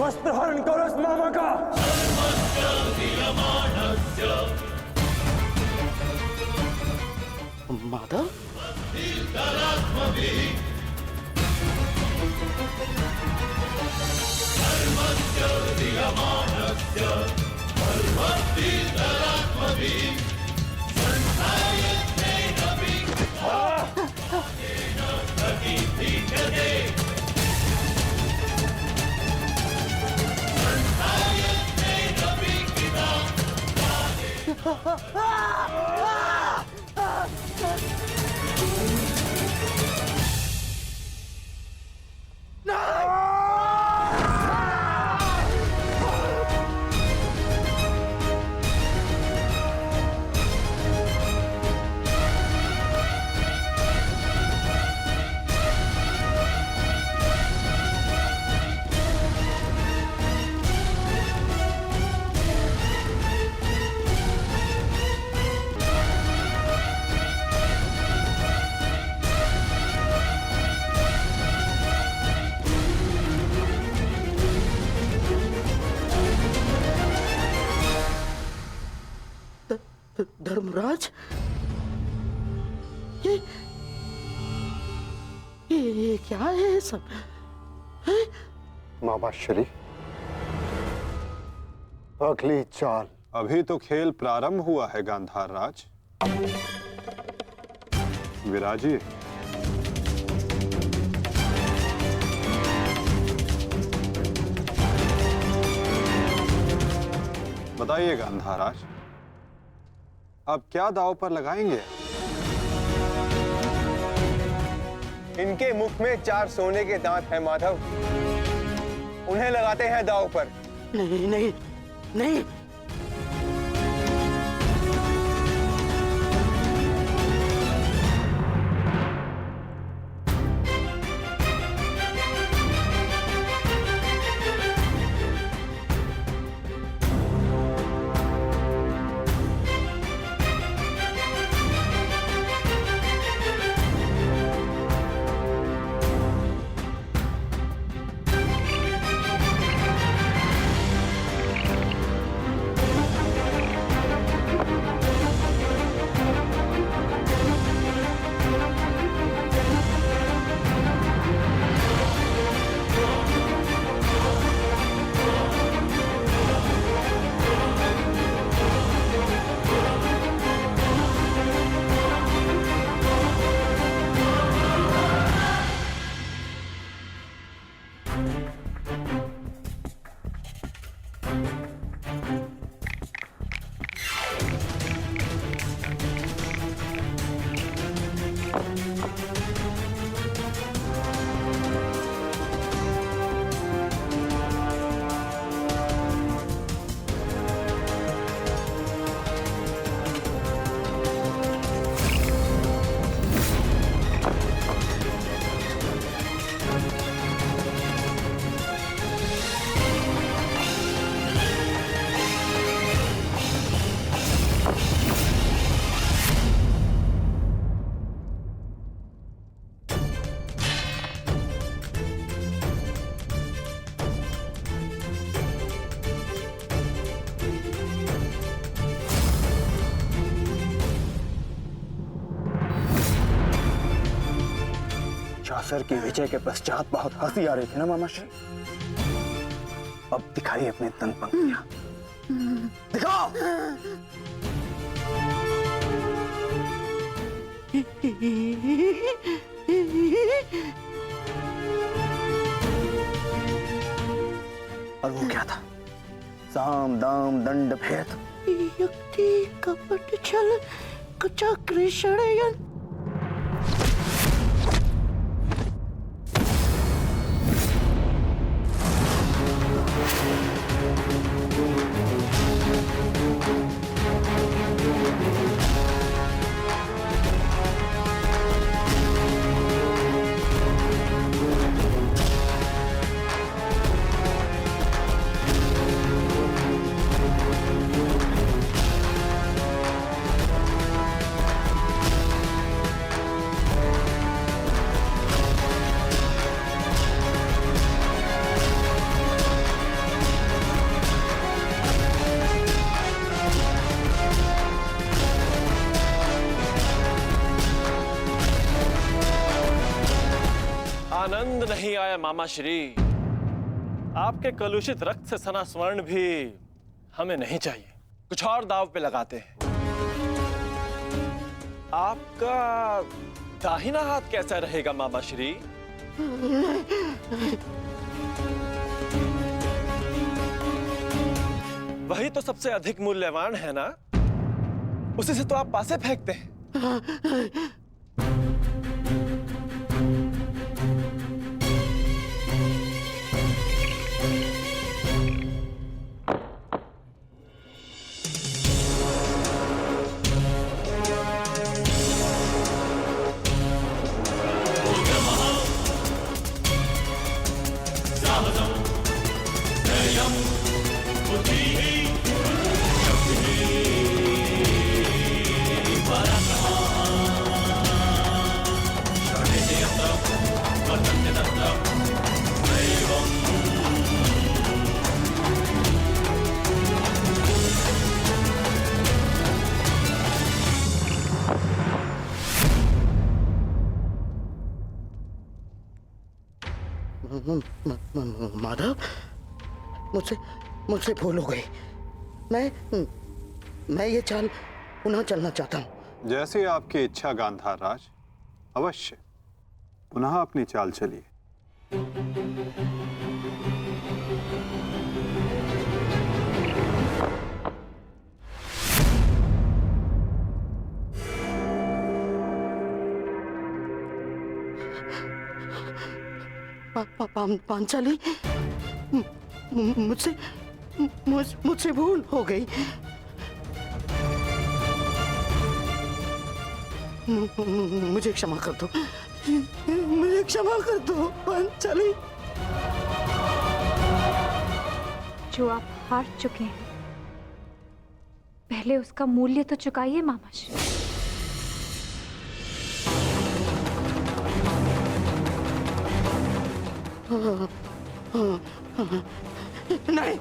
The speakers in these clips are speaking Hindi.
वस्त्र हरण करो इस मामा का। माधव, धर्मराज, ये क्या है सब? मामा श्री, अगली चाल। अभी तो खेल प्रारंभ हुआ है गांधार राज। विराजिए। बताइए गांधार राज, अब क्या दांव पर लगाएंगे? इनके मुख में 4 सोने के दांत हैं माधव, उन्हें लगाते हैं दांव पर। नहीं नहीं नहीं, चासर की विजय के पश्चात बहुत हंसी आ रही थी ना मामा श्री, अब दिखाइए अपने तन पंक्तियां, दिखाओ। और वो क्या था? साम दाम दंड भेद, युक्ति कपट छल कुचक्र षड्यंत्र। पसंद नहीं आया मामा श्री। आपके कलुषित रक्त से सना स्वर्ण भी हमें नहीं चाहिए। कुछ और दाव पे लगाते हैं। आपका दाहिना हाथ कैसा रहेगा मामा श्री? वही तो सबसे अधिक मूल्यवान है ना, उसी से तो आप पासे फेंकते हैं। माधव, मुझसे मुझसे भूल हो गई। मैं ये चाल पुनः चलना चाहता हूँ। जैसी आपकी इच्छा गांधार राज, अवश्य पुनः अपनी चाल चलिए। पांचाली, मुझसे भूल हो गई। मुझे क्षमा कर दो, मुझे क्षमा कर दो पांचाली। जो आप हार चुके हैं, पहले उसका मूल्य तो चुकाइए मामा श्री। नहीं,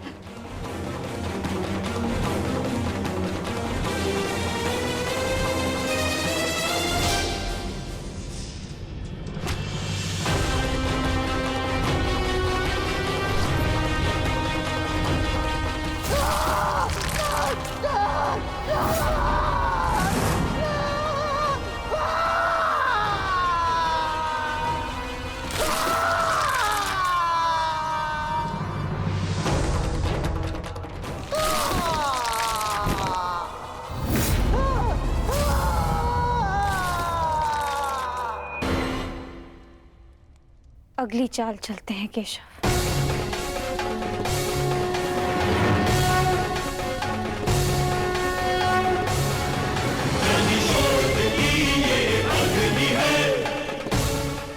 अगली चाल चलते हैं केशव।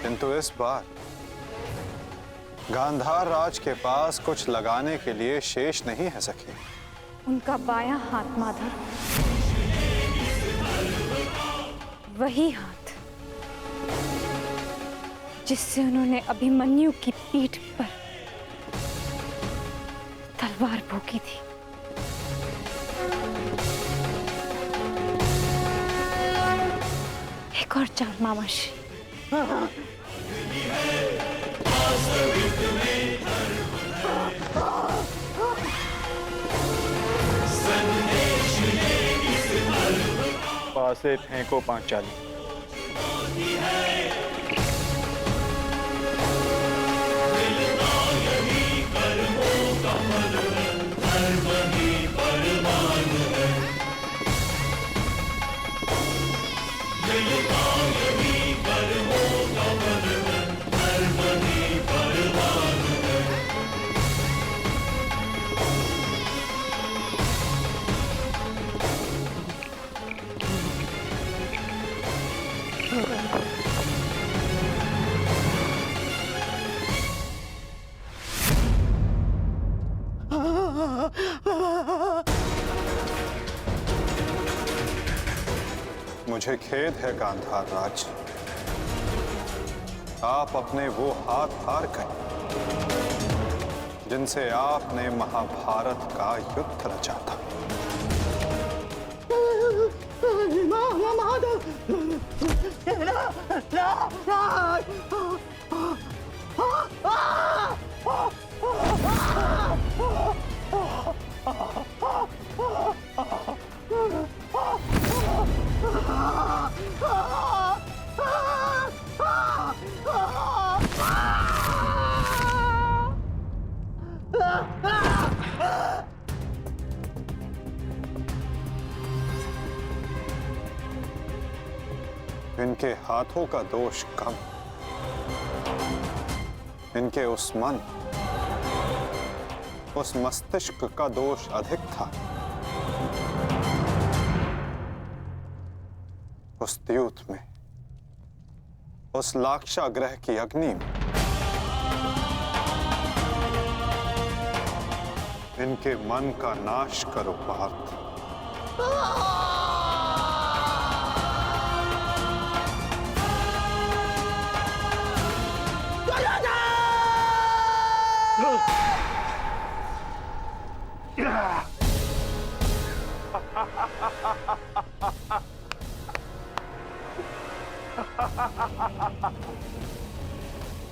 किंतु इस बार गांधार राज के पास कुछ लगाने के लिए शेष नहीं है सखी। उनका बायां हाथ माधव, वही हाथ जिससे उन्होंने अभिमन्यु की पीठ पर तलवार भोंकी थी। एक और चाल मामा श्री। पासे फेंको पांचाली। मुझे खेद है गांधार राज, आप अपने वो हाथ हार गए जिनसे आपने महाभारत का युद्ध रचा था। इनके हाथों का दोष कम, इनके उस मन, उस मस्तिष्क का दोष अधिक था। उस द्यूत में, उस लाक्षागृह की अग्नि में इनके मन का नाश करो पार्थ।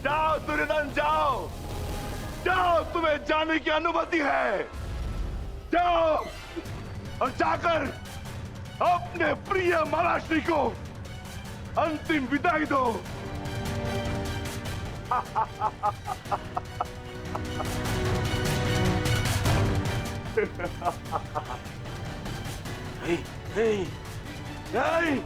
जाओ दुर्योधन, जाओ जाओ, तुम्हें जाने की अनुमति है। जाओ और जाकर अपने प्रिय महाराष्ट्री को अंतिम विदाई दो। नहीं नहीं नहीं,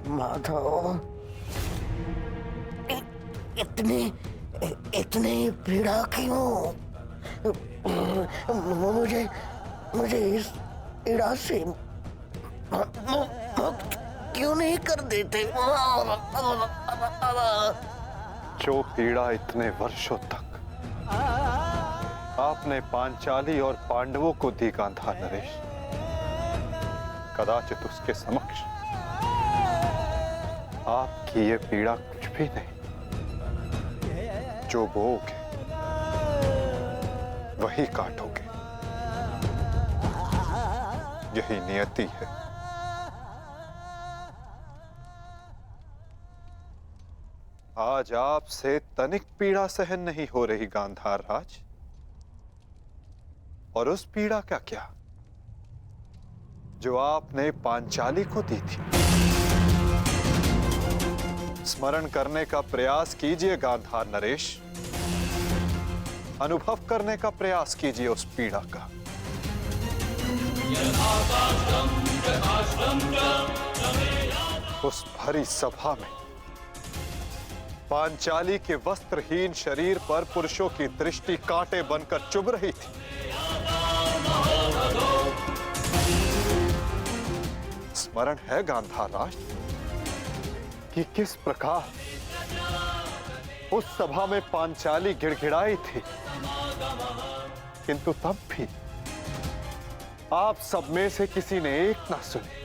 माधव, इतनी पीड़ा क्यों? मुझे इस पीड़ा से मुक्त क्यों नहीं कर देते? जो पीड़ा इतने वर्षों तक आपने पांचाली और पांडवों को दी गांधार नरेश, कदाचित उसके समक्ष आपकी ये पीड़ा कुछ भी नहीं। जो बोओगे वही काटोगे, यही नियति है। आज आपसे तनिक पीड़ा सहन नहीं हो रही गांधार राज, और उस पीड़ा का क्या जो आपने पांचाली को दी थी। स्मरण करने का प्रयास कीजिए गांधार नरेश, अनुभव करने का प्रयास कीजिए उस पीड़ा का। उस भरी सभा में पांचाली के वस्त्रहीन शरीर पर पुरुषों की दृष्टि कांटे बनकर चुभ रही थी। स्मरण है गांधार राज कि किस प्रकार उस सभा में पांचाली गिड़गिड़ाई थी, किंतु तब भी आप सब में से किसी ने एक ना सुनी।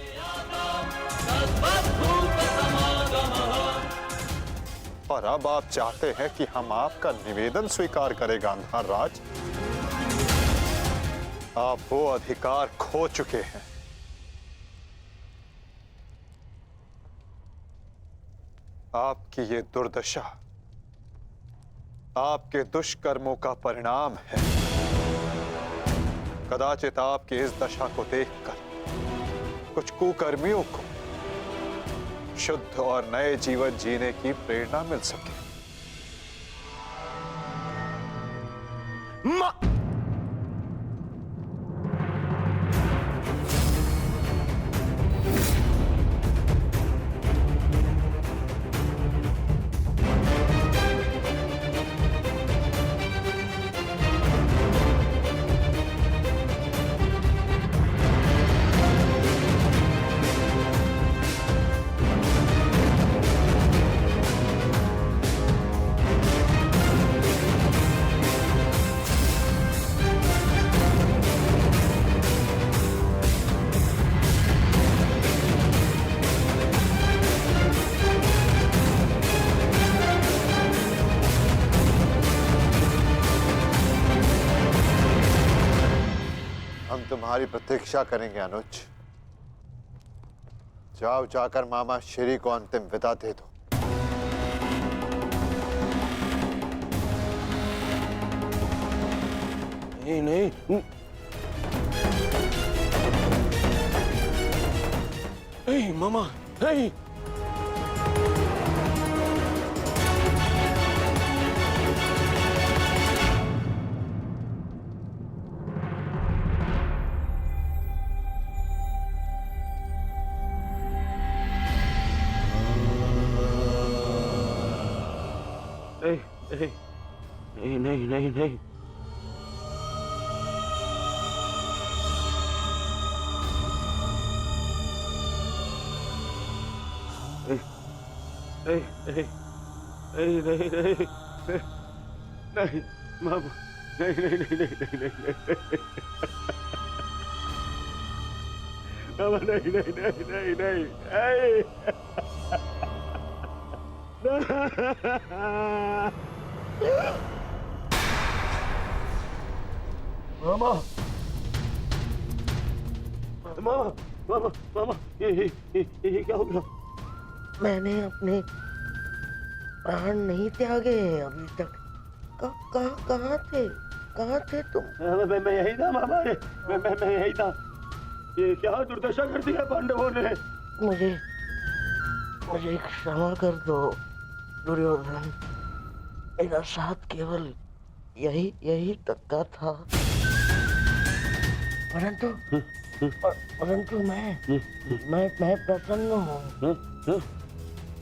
और अब आप चाहते हैं कि हम आपका निवेदन स्वीकार करें गांधार राज। आप वो अधिकार खो चुके हैं। आपकी ये दुर्दशा आपके दुष्कर्मों का परिणाम है। कदाचित आपकी इस दशा को देखकर कुछ कुकर्मियों को शुद्ध और नए जीवन जीने की प्रेरणा मिल सके। हम तुम्हारी प्रतीक्षा करेंगे अनुज। जाओ, जाकर मामा श्री को अंतिम विदा दे दो। नहीं नहीं नहीं मामा नहीं। नहीं नहीं नहीं नहीं नहीं नहीं नहीं नहीं नहीं मामा नहीं नहीं नहीं नहीं नहीं नहीं मामा नहीं नहीं नहीं नहीं नहीं मामा मामा मामा मामा ये क्या हो गया? मैंने अपने प्राण नहीं त्यागे हैं अभी तक। कहाँ थे तुम? मैं यही था मामा, मैं यही था। ये क्या दुर्दशा कर दिया पांडवों ने। मुझे क्षमा कर दो दुर्योधन। मेरा साथ केवल यही तक था। परंतु मैं प्रसन्न हूँ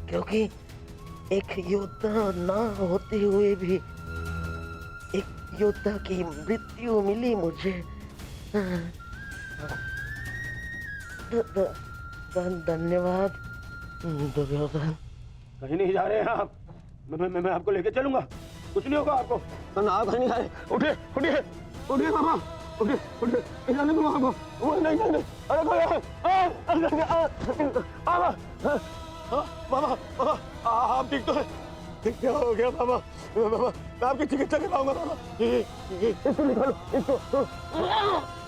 क्योंकि एक योद्धा ना होते हुए भी एक योद्धा की मृत्यु मिली मुझे। धन्यवाद दुर्योधन। कहीं नहीं जा रहे हैं आप। मैं आपको लेके चलूंगा, कुछ नहीं होगा आपको। ना आप कहीं नहीं जा रहे। उठिए उठिए उठिए मामा, उठिए उठिए, नहीं जाने दूंगा आपको। नहीं नहीं नहीं, अरे मामा मामा आप ठीक तो है? क्या हो गया मामा? मामा मैं आपकी चिकित्सा कराऊंगा मामा। इसको निकालो, इसको।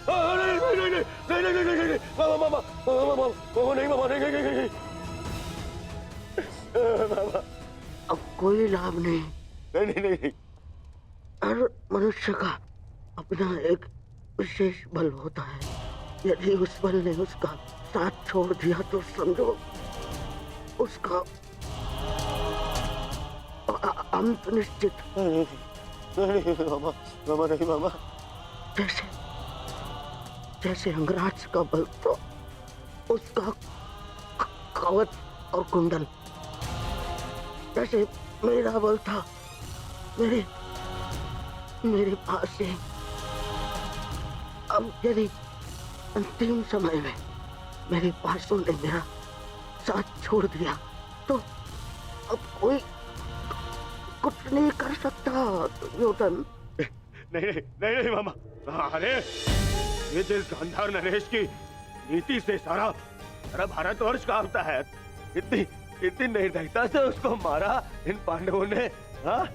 नहीं नहीं नहीं नहीं नहीं नहीं नहीं मामा मामा मामा नहीं मामा नहीं नहीं नहीं मामा। अब कोई लाभ नहीं। नहीं नहीं नहीं। हर मनुष्य का अपना एक विशेष बल होता है। यदि उस बल ने उसका साथ छोड़ दिया तो समझो उसका अंत निश्चित। नहीं मामा मामा नहीं मामा। जैसे अंगराज का बल तो उसका कवच और कुंडल, जैसे मेरा बल था मेरे पास से। अब यदि अंतिम समय में मेरे पासों ने मेरा साथ छोड़ दिया तो अब कोई कुछ नहीं कर सकता दुर्योधन। नहीं नहीं नहीं नहीं मामा। अरे ये जिस गांधार नरेश की नीति से सारा भारतवर्ष कांपता है, इतनी निर्दयता से उसको मारा इन पांडवों ने। हाँ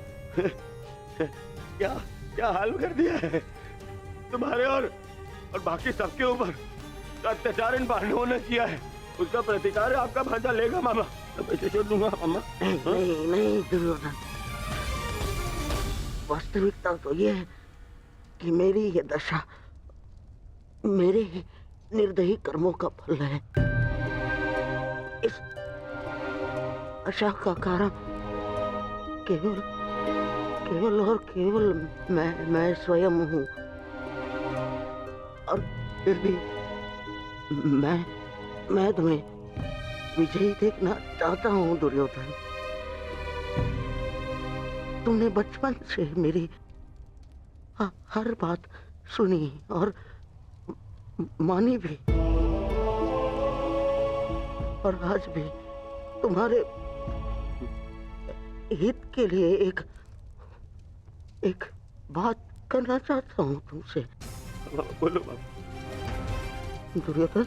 क्या हाल कर दिया है तुम्हारे और बाकी सबके ऊपर। अत्याचार इन पांडवों ने किया है, उसका प्रतिकार आपका भांजा लेगा मामा। तो पैसे छोड़ दूंगा मामा। नहीं दुर्योधन, वास्तविकता तो ये है कि मेरी ये दशा मेरे ही निर्दयी कर्मों का फल है। इस आशा का कारण केवल और केवल मैं स्वयं हूँ। और फिर भी मैं तुम्हें विजयी देखना चाहता हूँ दुर्योधन। तुमने बचपन से मेरी हर बात सुनी और मानी भी, और आज भी तुम्हारे हित के लिए एक बात करना चाहता हूँ तुमसे। बोलो बाबा। दुर्योधन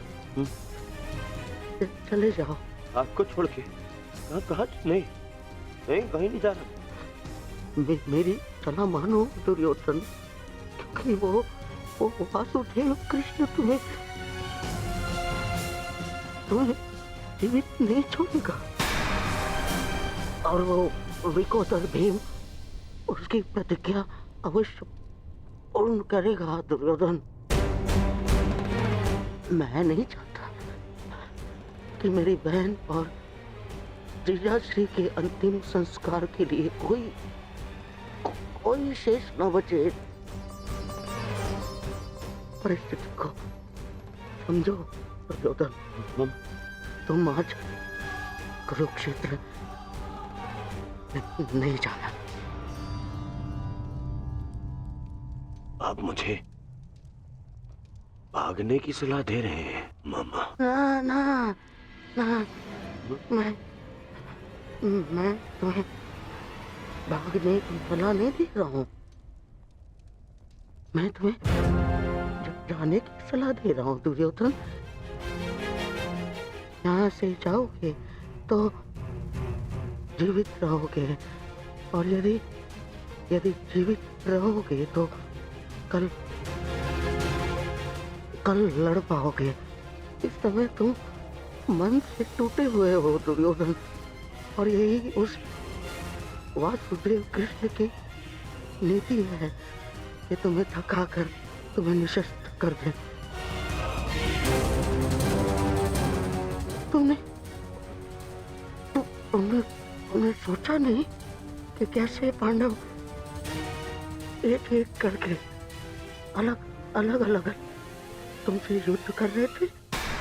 चले जाओ। आपको छोड़ के कहाँ? नहीं कहीं नहीं जा रहा। मेरी सलाह मानो दुर्योधन, क्योंकि वो वो वासुदेव कृष्ण तुम्हें जीवित नहीं छोड़ेगा। और वो विकोदर भीम उसकी प्रतिज्ञा अवश्य पूर्ण करेगा दुर्योधन। मैं नहीं चाहता कि मेरी बहन और जीजाश्री के अंतिम संस्कार के लिए कोई शेष न बचे। परिस्थिति को समझो दुर्योधन। तुम आज कुरुक्षेत्र नहीं जाना। आप मुझे भागने की सलाह दे रहे हैं मामा? ना ना ना, मैं तुम्हें भागने की सलाह नहीं दे रहा हूँ। मैं तुम्हें जाने की सलाह दे रहा हूँ दुर्योधन। यहाँ से जाओगे तो जीवित रहोगे, और यदि जीवित रहोगे तो कल लड़ पाओगे। इस समय तुम मन से टूटे हुए हो दुर्योधन, और यही उस वासुदेव कृष्ण की नीति है कि तुम्हें थकाकर तुम्हें निशस्त्र कर दे। तुमने सोचा नहीं कि कैसे पांडव एक एक करके अलग अलग तुमसे युद्ध कर रहे थे।